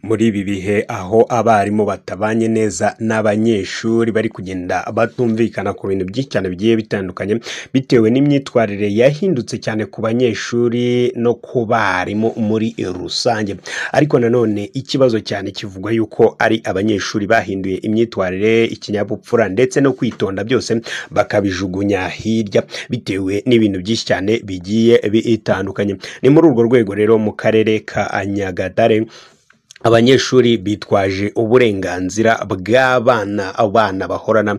Muri ibi bihe aho abarimu batabanye neza n'abanyeshuri bari kugenda batumvikana ku bintu byinshi cyane bigiye bitandukanye bitewe n'imyitwarire yahindutse cyane ku banyeshuri no ku barimu muri rusange. Ariko nanone ikibazo cyane kivugwa yuko ari abanyeshuri bahinduye imyitwarire, ikinyabupfura ndetse no kwitonda byose bakabijugunya hirya bitewe n'ibintu byinshi cyane bigiye bitandukanye. Ni muri urwo rwego rero mu karere ka Nyagatare abanyeshuri bitwaje uburenganzira bw'abana, abana bahorana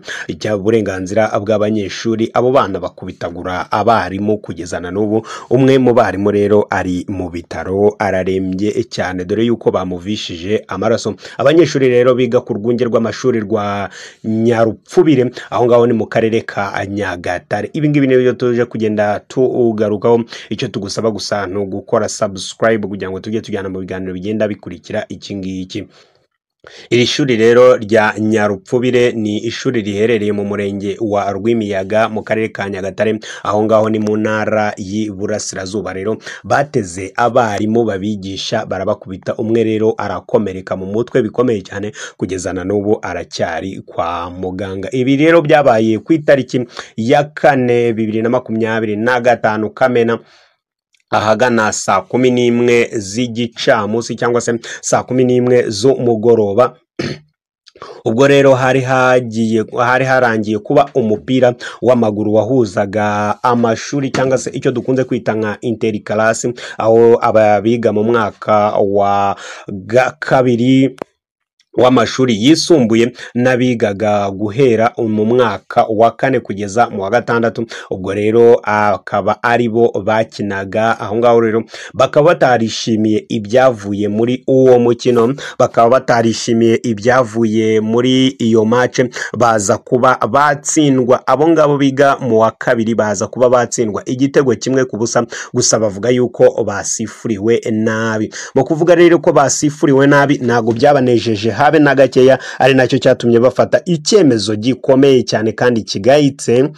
uburenganzira bw'abanyeshuri, abo bana bakubitagura abarimu kugeza na n'ubu. Umwe mu barimu rero ari mu bitaro ararembye cyane dore yuko bamuvishije amaraso. Abanyeshuri rero biga ku rwunge rw'amashuri rwa Nyarupfubire aho ngaho ni mu karere ka Nyagatare. Ibi ngibi niyo tuje kugenda tugarukaho. Icyo tugusaba gusa ni ugukora subscribe kugira ngo tujye tujyana mu biganiro bigenda bikurikira iki ngiki. Iri shuri rero rya Nyarupfubire ni ishuri riherereye mu murenge wa Rwimiyaga mu karere ka Nyagatare, aho ngaho ni mu ntara y'Iburasirazuba. Rero bateze abarimu babigisha barabakubita, umwe rero arakomereka mu mutwe bikomeye cyane kugeza na n'ubu aracyari kwa muganga. Ibi rero byabaye ku itariki ya 4 2025 Kamena ahagana saa 11 z'igicamunsi cyangwa se saa 11 z'umugoroba. Ubwo rero hari harangiye kuba umupira w'amaguru wahuzaga amashuri cyangwa se icyo dukunze kwita nka interclass, aho ababiga mu mwaka wa kabiri w'amashuri yisumbuye n'abigaga guhera mu mwaka wa 4 kugeza mu wa 6. Ubwo rero akaba ari bo bakinaga aho ngaho. Rero bakaba batarishimiye ibyavuye muri uwo mukino, bakaba batarishimiye ibyavuye muri iyo match, baza kuba batsindwa. Abo ngabo biga mu wa kabiri baza kuba batsindwa igitego 1-0 gusa bavuga yuko basifuriwe nabi. Mu kuvuga rero ko basifuriwe nabi ntago byabanejeje habe na gakeya, ari nacyo cyatumye bafata icyemezo gikomeye cyane kandi kigayitse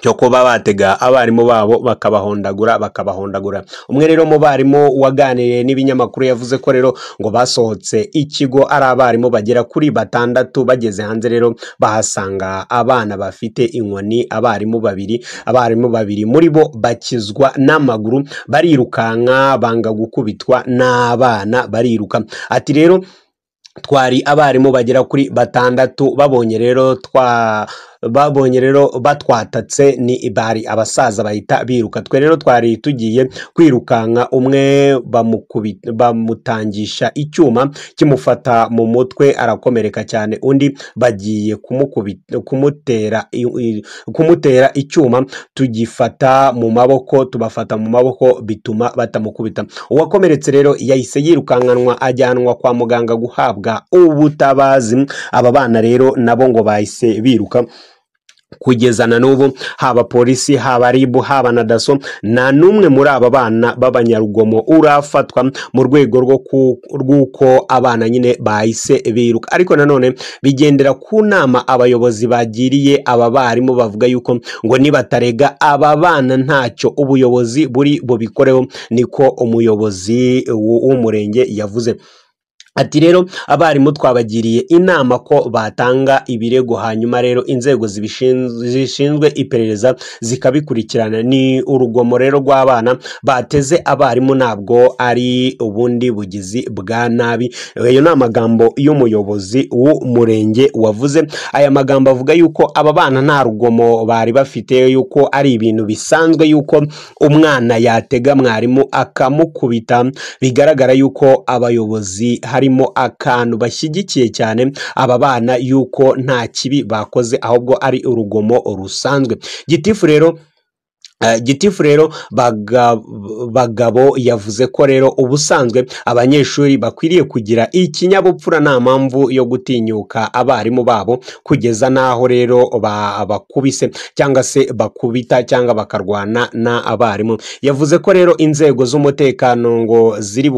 cyo kuba batega abarimu babo bakabahondagura. Umwe rero mu barimu waganiriye n'ibinyamakuru yavuze ko rero ngo basohotse ikigo ari abarimu bagera kuri 6. Bageze hanze rero bahasanga abana bafite inkoni, abarimu babiri muri bo bakizwa n'amaguru, barirukanka banga gukubitwa n'abana bariruka. Ati rero twari abarimu bagera kuri 6, babonye rero batwatatse ni bari abasaza bahita biruka. Twe rero twari tugiye kwirukanka, umwe bamutangisha icyuma kimufata mu mutwe arakomereka cyane, undi bagiye kumutera icyuma tugifata mu maboko, tubafata mu maboko bituma batamukubita. Uwakomeretse rero yahise yirukankanwa ajyanwa kwa muganga guhabwa ubutabazi. Aba bana rero nabo ngo bahise biruka kugeza na n'ubu, haba polisi, haba ribu, haba na daso, nta n'umwe muri aba bana b'abanyarugomo urafatwa mu rwego rw'uko abana nyine bahise biruka. Ariko nanone bigendera ku nama abayobozi bagiriye aba barimu, bavuga yuko ngo nibatarega aba bana ntacyo ubuyobozi buri bubikoreho, niko umuyobozi w'umurenge yavuze. Ati rero abarimu twabagiriye inama ko batanga ibirego, hanyuma rero inzego zishinzwe iperereza zikabikurikirana. Ni urugomo rero rw'abana bateze abarimu, ntabwo ari ubundi bugizi bwa nabi. Ayo ni amagambo y'umuyobozi w'umurenge wavuze. Aya magambo avuga yuko aba bana nta rugomo bari bafite, yuko ari ibintu bisanzwe yuko umwana yatega mwarimu akamukubita. Bigaragara yuko abayobozi harimo akantu bashyigikiye cyane aba bana, yuko nta kibi bakoze ahubwo ari urugomo rusanzwe. Gitifu rero Bagabo yavuze ko rero ubusanzwe abanyeshuri bakwiriye kugira ikinyabupfura, nta mpamvu yo gutinyuka abarimu babo kugeza naho rero bakubise cyangwa se bakubita cyangwa bakarwana n'abarimu. Yavuze ko rero inzego z'umutekano ngo ziri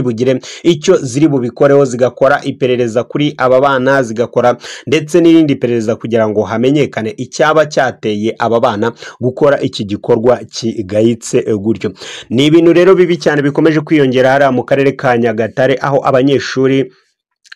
bugire icyo ziri bubikoreho, zigakora iperereza kuri aba bana, zigakora ndetse n'irindi perereza kugira ngo hamenyekane icyaba cyateye aba bana gukora iki gikorwa kigayitse gutyo. Ni ibintu rero bibi cyane bikomeje kwiyongera hariya mu karere ka Nyagatare, aho abanyeshuri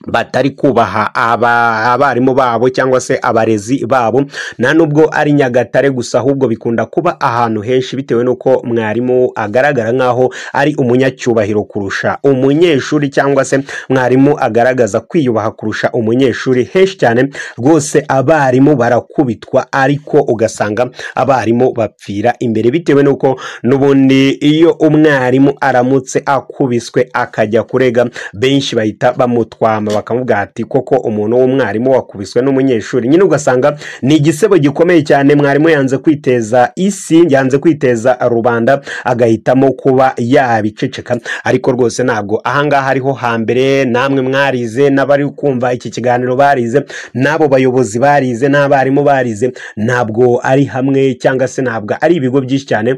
batari kubaha abarimu babo cyangwa se abarezi babo. Nta nubwo ari Nyagatare gusa, ahubwo bikunda kuba ahantu henshi, bitewe n'uko mwarimu agaragara nk'aho ari umunyacyubahiro kurusha umunyeshuri, cyangwa se mwarimu agaragaza kwiyubaha kurusha umunyeshuri. Henshi cyane rwose abarimu barakubitwa, ariko ugasanga abarimu bapfira imbere, bitewe n'uko n'ubundi iyo umwarimu aramutse akubiswe akajya kurega, benshi bahita bamutwama bakavuga ati koko umuntu w'umwarimu wakubiswe n'umunyeshuri. Nyine ugasanga ni igisebo gikomeye cyane. Mwarimu yanze kwiteza isi, yanze kwiteza rubanda, agahitamo kuba yabiceceka. Ariko rwose ntabwo ahangaha ariho hambere. Namwe mwarize, n'abari kumva iki kiganiro barize, n'abo bayobozi barize, n'abarimu barize, ntabwo ari hamwe, cyangwa se ntabwo ari ibigo byinshi cyane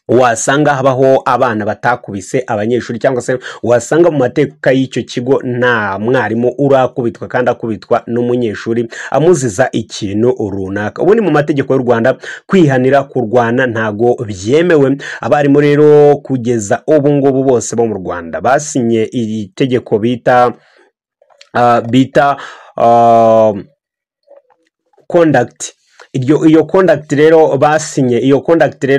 wasanga habaho abana batakubise abanyeshuri, cyangwa se wasanga mu mateka y'icyo kigo nta mwarimu urakubitwa kandi akubitwa n'umunyeshuri amuziza ikintu runaka. Ubundi mu mategeko y'u Rwanda kwihanira kurwana ntago byemewe. Abarimu rero kugeza ubu ngubu bose bo mu Rwanda basinye iri tegeko bita conduct. Iyo conduct rero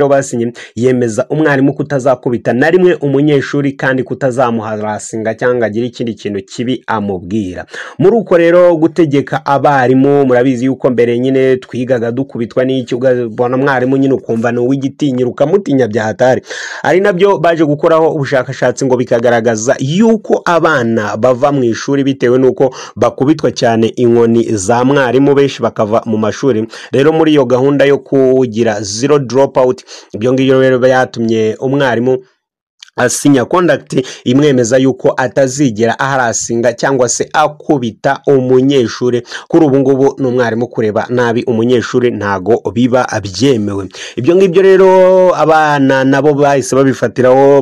basinye, yemeza umwarimu kutazakubita na rimwe umunyeshuri, kandi kutazamuharasinga cyangwa agira ikindi kintu kibi amubwira. Muri uko rero gutegeka abarimu, murabizi yuko mbere nyine twigaga dukubitwa n'iki, ugabona mwarimu nyine ukumva ni uw'igitinyiro, ukamutinya bya hatari. Ari nabyo baje gukoraho ubushakashatsi ngo bikagaragaza yuko abana bava mu ishuri bitewe n'uko bakubitwa cyane inkoni za mwarimu, benshi bakava mu mashuri. Rero muri iyo gahunda yo kugira zero dropout, ibyo ngibyo rero byatumye umwarimu asinya conduct imwemeza yuko atazigera aharasinga cyangwa se akubita umunyeshuri. Kuri ubu ngubu n'umwarimu kureba nabi umunyeshuri ntago biba abyemewe. Ibyo ngibyo rero abana nabo bahise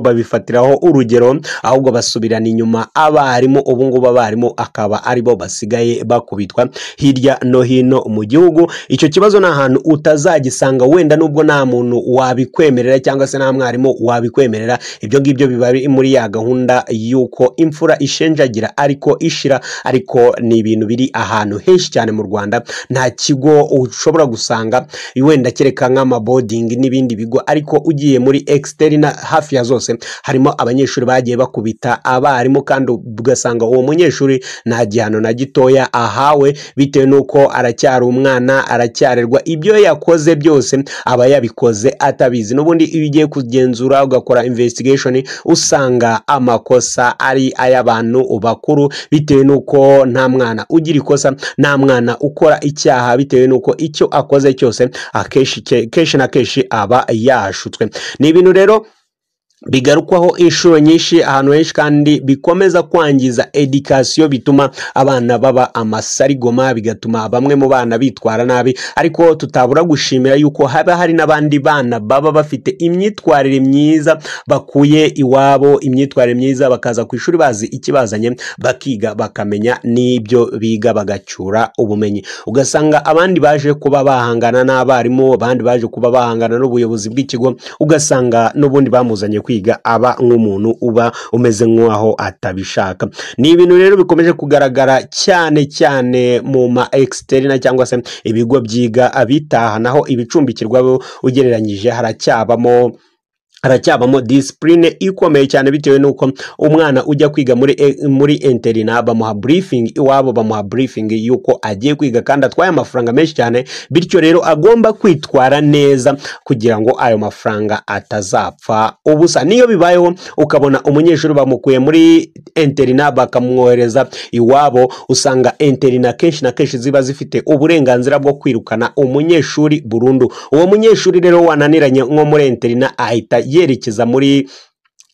babifatiraho urugero, ahubwo basubirana inyuma abarimu. Ubu ngubu abarimu akaba aribo basigaye bakubitwa hirya no hino mu gihugu. Icyo kibazo nta hantu utazagisanga, wenda nubwo nta muntu wabikwemerera cyangwa se nta mwarimu wabikwemerera. Ibyo ngibyo biba muri ya gahunda yuko imfura ishenjagira ariko ishira, ariko ni ibintu biri ahantu henshi cyane mu Rwanda. Nta kigo ushobora gusanga, wenda kereka nk'amabodingi n'ibindi bigo, ariko ugiye muri externa hafi ya zose harimo abanyeshuri bagiye bakubita abarimu, kandi ugasanga uwo munyeshuri nta gihano na gitoya ahawe, bitewe n'uko aracyari umwana, aracyarerwa. Ibyo yakoze byose aba yabikoze atabizi. N'ubundi iyo ugiye kugenzura ugakora investigation, usanga amakosa ari ay'abantu bakuru, bitewe n'uko nta mwana ugira ikosa, nta mwana ukora icyaha, bitewe n'uko icyo akoze cyose kenshi na kenshi aba yashutswe. Ni ibintu rero bigarukwaho inshuro nyinshi ahantu henshi, kandi bikomeza kwangiza education, bituma abana baba amasarigoma, bigatuma bamwe mu bana bitwara nabi. Ariko tutabura gushimira yuko haba hari n'abandi bana baba bafite imyitwarire myiza, bakuye iwabo imyitwarire myiza, bakaza ku ishuri bazi ikibazanye, bakiga bakamenya n'ibyo biga, bagacyura ubumenyi. Ugasanga abandi baje kuba bahangana n'abarimu, abandi baje kuba bahangana n'ubuyobozi bw'ikigo, ugasanga n'ubundi bamuzanye kwiga aba nk'umuntu uba umeze nk'aho atabishaka. Ni ibintu rero bikomeje kugaragara cyane cyane mu ma externa cyangwa se ibigo byiga abitaha, naho ibicumbikirwa ugereranyije haracyabamo discipline ikomeye cyane, bitewe n'uko umwana ujya kwiga muri interina bamuha briefing iwabo, bamuha briefing yuko agiye kwiga kandi atwaye amafaranga menshi cyane, bityo rero agomba kwitwara neza kugira ngo ayo mafaranga atazapfa ubusa. Niyo bibayeho ukabona umunyeshuri bamukuye muri interina bakamwohereza iwabo, usanga interina kenshi na kenshi ziba zifite uburenganzira bwo kwirukana umunyeshuri burundu. Uwo munyeshuri rero wananiranye nko muri interina ahita yerekeza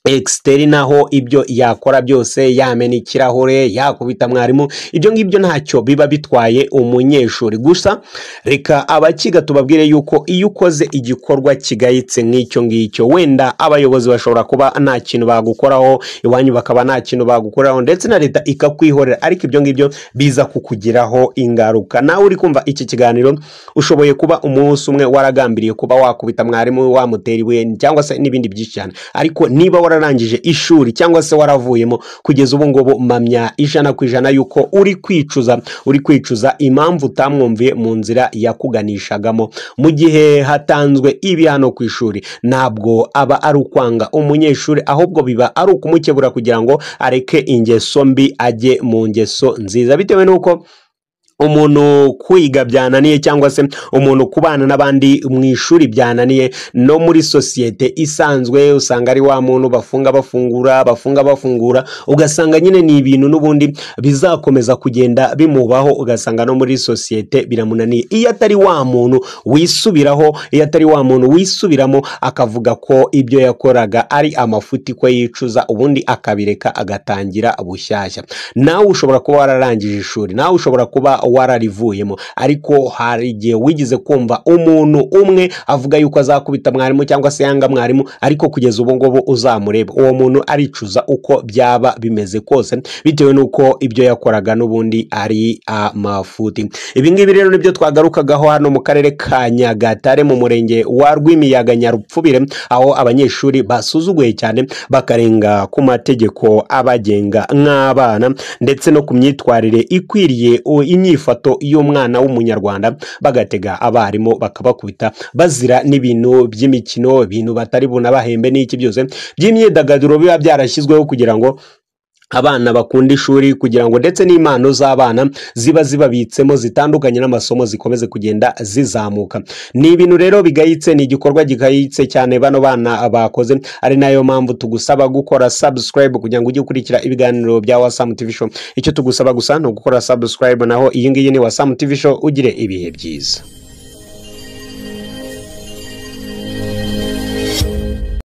externaho ibyo yakora byose, yamena ikirahure, yakubita mwarimu, ibyo ngibyo ntacyo biba bitwaye umunyeshuri. Gusa reka abakiga tubabwire yuko iyo ukoze igikorwa kigayitse nk'icyo ngicyo, wenda abayobozi bashobora kuba nta kintu bagukoraho, iwanyu bakaba nta kintu bagukoraho, ndetse na leta ikakwihorera, ariko ibyo ngibyo biza kukugiraho ingaruka. Nawe uri kumva iki kiganiro ushoboye kuba umunsi umwe waragambiriye kuba wakubita mwarimu, wamutera ibuye cyangwa se n'ibindi byinshi cyane, ariko niba wararangije ishuri cyangwa se waravuyemo, kugeza ubu ngubu mpamya 100% yuko uri kwicuza impamvu utamwumviye mu nzira yakuganishagamo mu gihe hatanzwe ibihano ku ishuri. Ntabwo aba ari ukwanga umunyeshuri, ahubwo biba ari ukumukebura kugira ngo areke ingeso mbi ajye mu ngeso nziza, bitewe nuko umuntu kwiga byananiye cyangwa se umuntu kubana n'abandi mu ishuri byananiye, no muri societe isanzwe usanga ari wa muntu bafunga bafungura, ugasanga nyine ni ibintu n'ubundi bizakomeza kugenda bimubaho, ugasanga no muri societe biramunaniye. Iyo atari wa muntu wisubiraho, iyo atari wa muntu wisubiramo akavuga ko ibyo yakoraga ari amafuti, ko yicuza, ubundi akabireka agatangira bushyashya. Nawe ushobora kuba wararangije ishuri, nawe ushobora kuba wararivuyemo, ariko hari igihe wigize kumva umuntu umwe avuga yuko azakubita mwarimu cyangwa se yanga mwarimu, ariko kugeza ubu ngubu uzamureba uwo muntu aricuza uko byaba bimeze kose, bitewe nuko ibyo yakoraga n'ubundi ari amafuti. Ibi ngibi rero nibyo twagarukagaho hano mu karere ka Nyagatare, mu murenge wa Rwimiyaga Nyarupfubire, aho abanyeshuri basuzuguye cyane bakarenga ku mategeko abagenga nk'abana, ndetse no ku myitwarire ikwiriye inyifato y'umwana w'umunyarwanda, bagatega abarimu bakabakubita bazira n'ibintu by'imikino, ibintu batari bunabahembe n'iki byose by'imyidagaduro biba byarashyizweho kugira ngo abana bakunda ishuri, kugira ngo ndetse n'impano z'abana ziba zibabitsemo zitandukanye n'amasomo zikomeze kugenda zizamuka. Ni ibintu rero bigayitse, ni igikorwa gikayitse cyane bano bana bakoze, ari nayo mpamvu tugusaba gukora subscribe kugira ngo ujye ukurikira ibiganiro bya Wasam TV Show. Icyo tugusaba gusa ni ugukora subscribe, naho iyi ngiyi ni Wasam TV Show. Ugire ibihe byiza.